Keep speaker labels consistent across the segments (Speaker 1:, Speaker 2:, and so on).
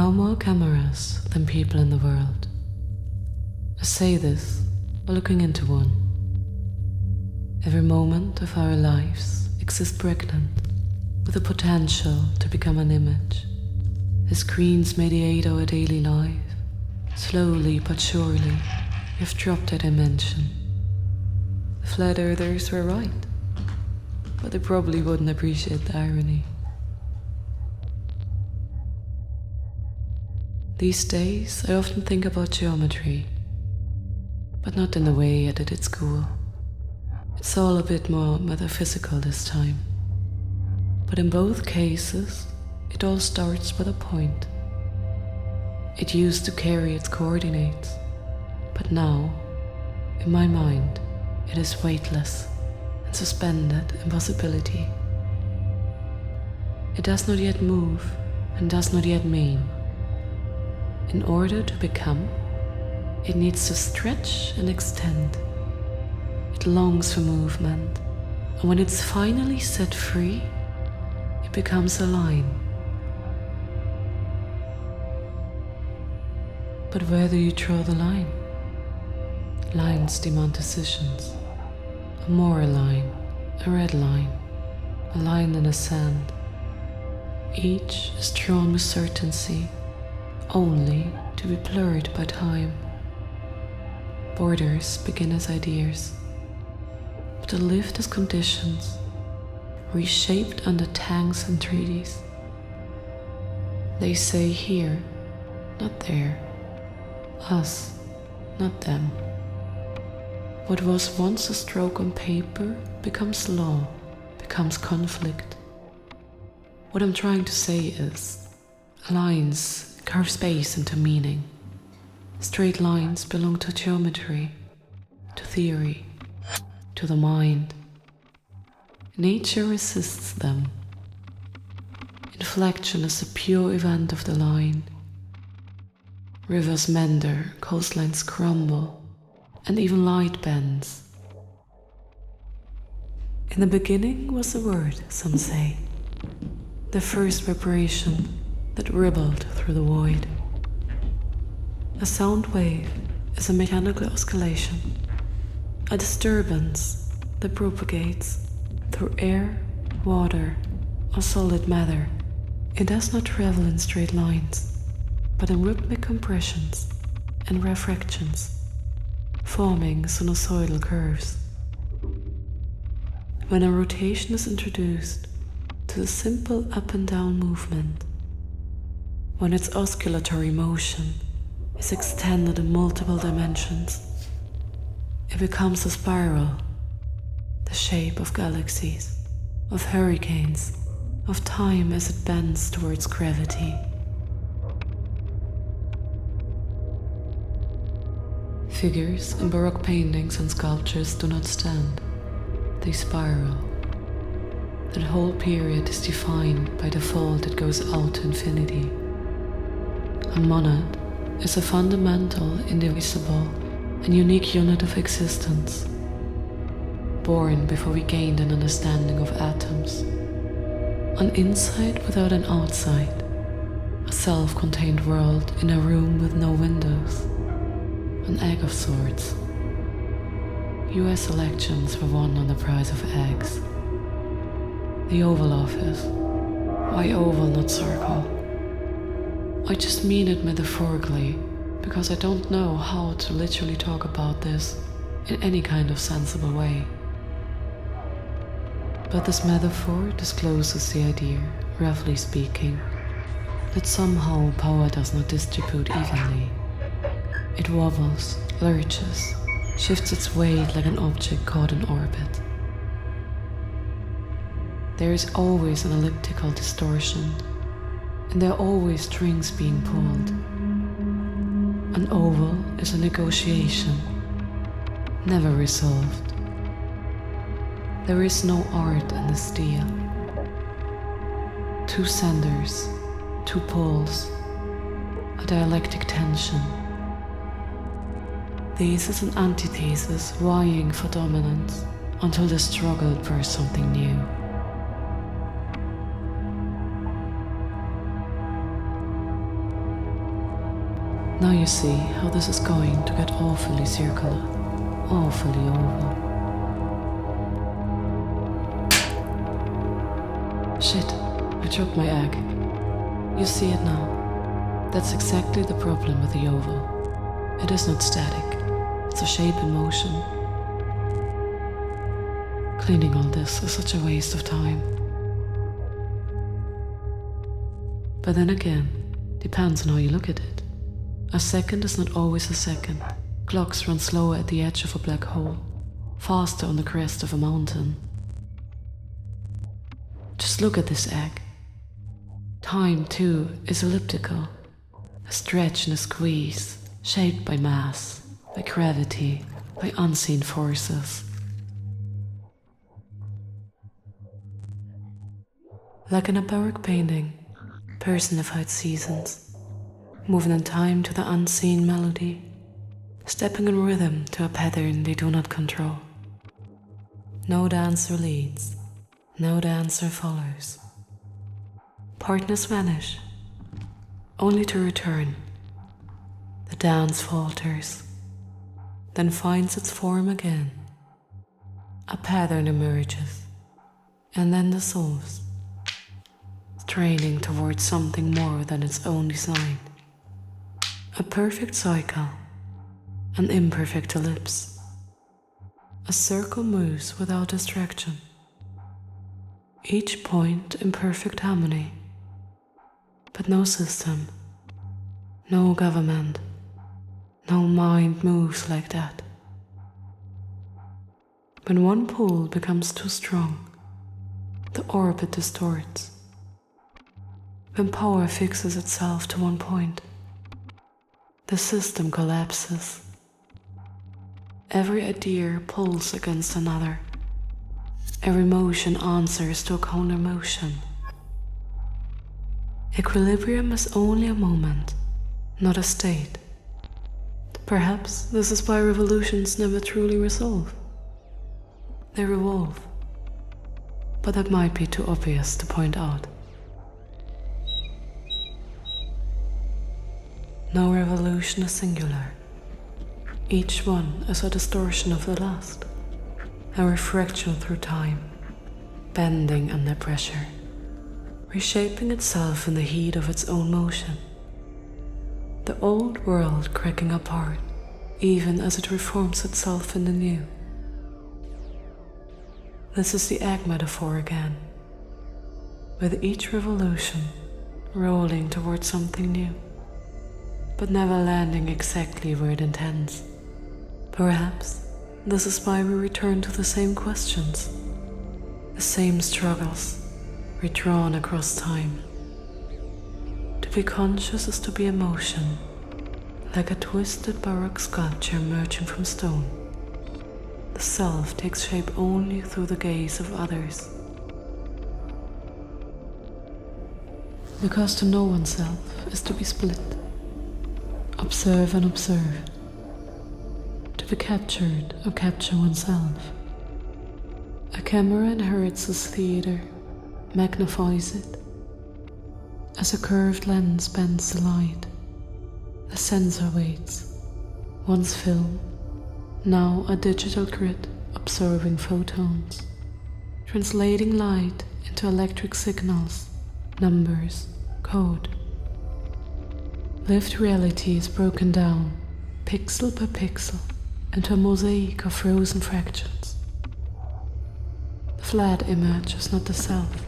Speaker 1: are more cameras than people in the world. I say this while looking into one. Every moment of our lives exists pregnant with the potential to become an image. The screens mediate our daily life. Slowly but surely, we have dropped a dimension. The flat earthers were right, but they probably wouldn't appreciate the irony. These days, I often think about geometry, but not in the way I did at school. It's all a bit more metaphysical this time. But in both cases, it all starts with a point. It used to carry its coordinates, but now, in my mind, it is weightless and suspended in possibility. It does not yet move and does not yet mean. In order to become, it needs to stretch and extend. It longs for movement, and when it's finally set free, it becomes a line. But where do you draw the line? Lines demand decisions. A moral line, a red line, a line in the sand. Each is drawn with certainty, only to be blurred by time. Borders begin as ideas, but are lived as conditions, reshaped under tanks and treaties. They say here, not there, us, not them. What was once a stroke on paper becomes law, becomes conflict. What I'm trying to say is, lines carve space into meaning. Straight lines belong to geometry, to theory, to the mind. Nature resists them. Inflection is the pure event of the line. Rivers meander, coastlines crumble, and even light bends. In the beginning was the word, some say, the first vibration that rippled through the void. A sound wave is a mechanical oscillation, a disturbance that propagates through air, water, or solid matter. It does not travel in straight lines, but in rhythmic compressions and refractions, forming sinusoidal curves. When a rotation is introduced to the simple up and down movement, when its oscillatory motion is extended in multiple dimensions, it becomes a spiral, the shape of galaxies, of hurricanes, of time as it bends towards gravity. Figures in baroque paintings and sculptures do not stand, they spiral. That whole period is defined by the fall that goes out to infinity. A monad is a fundamental, indivisible, and unique unit of existence, born before we gained an understanding of atoms. An inside without an outside, a self-contained world in a room with no windows, an egg of sorts. US elections were won on the price of eggs. The Oval Office. Why oval, not circle? I just mean it metaphorically, because I don't know how to literally talk about this in any kind of sensible way. But this metaphor discloses the idea, roughly speaking, that somehow power does not distribute evenly. It wobbles, lurches, shifts its weight like an object caught in orbit. There is always an elliptical distortion, and there are always strings being pulled. An oval is a negotiation, never resolved. There is no art in the steel. Two centers, two poles, a dialectic tension. Thesis and antithesis vying for dominance until the struggle bursts something new. Now you see how this is going to get awfully circular, awfully oval. Shit, I dropped my egg. You see it now. That's exactly the problem with the oval. It is not static, it's a shape in motion. Cleaning all this is such a waste of time. But then again, depends on how you look at it. A second is not always a second. Clocks run slower at the edge of a black hole, faster on the crest of a mountain. Just look at this egg. Time, too, is elliptical. A stretch and a squeeze, shaped by mass, by gravity, by unseen forces. Like in a baroque painting, personified seasons, moving in time to the unseen melody, stepping in rhythm to a pattern they do not control. No dancer leads, no dancer follows. Partners vanish, only to return. The dance falters, then finds its form again. A pattern emerges, and then dissolves, straining towards something more than its own design. A perfect cycle, an imperfect ellipse. A circle moves without distraction, each point in perfect harmony, but no system, no government, no mind moves like that. When one pull becomes too strong, the orbit distorts. When power fixes itself to one point, the system collapses. Every idea pulls against another. Every motion answers to a counter motion. Equilibrium is only a moment, not a state. Perhaps this is why revolutions never truly resolve. They revolve, but that might be too obvious to point out. No revolution is singular. Each one is a distortion of the last, a refraction through time, bending under pressure, reshaping itself in the heat of its own motion. The old world cracking apart, even as it reforms itself in the new. This is the egg metaphor again, with each revolution rolling towards something new, but never landing exactly where it intends. Perhaps this is why we return to the same questions, the same struggles, redrawn across time. To be conscious is to be in motion, like a twisted baroque sculpture emerging from stone. The self takes shape only through the gaze of others. Because to know oneself is to be split, observe and observe, to be captured or capture oneself. A camera inherits this theater, magnifies it. As a curved lens bends the light, the sensor waits, once film, now a digital grid absorbing photons, translating light into electric signals, numbers, code. Lived reality is broken down, pixel by pixel, into a mosaic of frozen fractions. The flat image is not the self,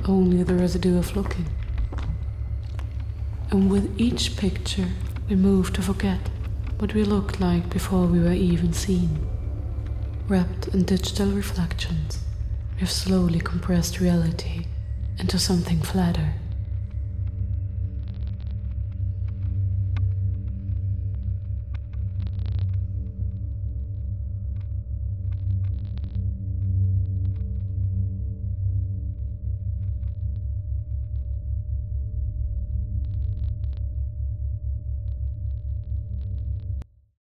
Speaker 1: only the residue of looking. And with each picture, we move to forget what we looked like before we were even seen. Wrapped in digital reflections, we have slowly compressed reality into something flatter.